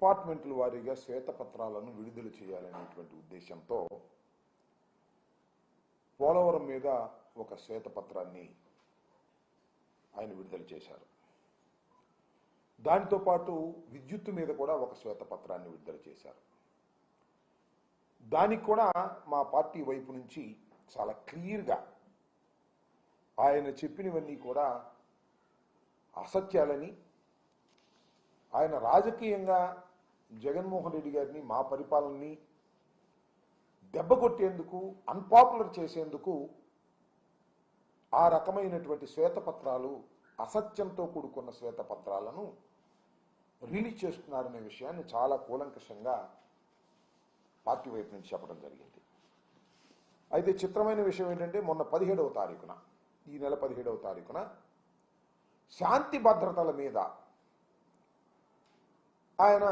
డిపార్ట్మెంట్ల వారీగా శ్వేతపత్రాలను విడుదల చేయాలనేటువంటి ఉద్దేశంతో పోలవరం మీద ఒక శ్వేతపత్రాన్ని ఆయన విడుదల చేశారు. దానితో పాటు విద్యుత్తు మీద కూడా ఒక శ్వేతపత్రాన్ని విడుదల చేశారు. దానికి కూడా మా పార్టీ వైపు నుంచి చాలా క్లియర్గా ఆయన చెప్పినవన్నీ కూడా అసత్యాలని, ఆయన రాజకీయంగా జగన్మోహన్ రెడ్డి గారిని, మా పరిపాలనని దెబ్బకొట్టేందుకు, అన్పాపులర్ చేసేందుకు ఆ రకమైనటువంటి శ్వేతపత్రాలు, అసత్యంతో కూడుకున్న శ్వేతపత్రాలను రిలీజ్ చేస్తున్నారనే విషయాన్ని చాలా కూలంకషంగా పార్టీ వైపు నుంచి చెప్పడం జరిగింది. అయితే చిత్రమైన విషయం ఏంటంటే, మొన్న 17వ తారీఖున, ఈ నెల 17వ తారీఖున శాంతి భద్రతల మీద ఆయన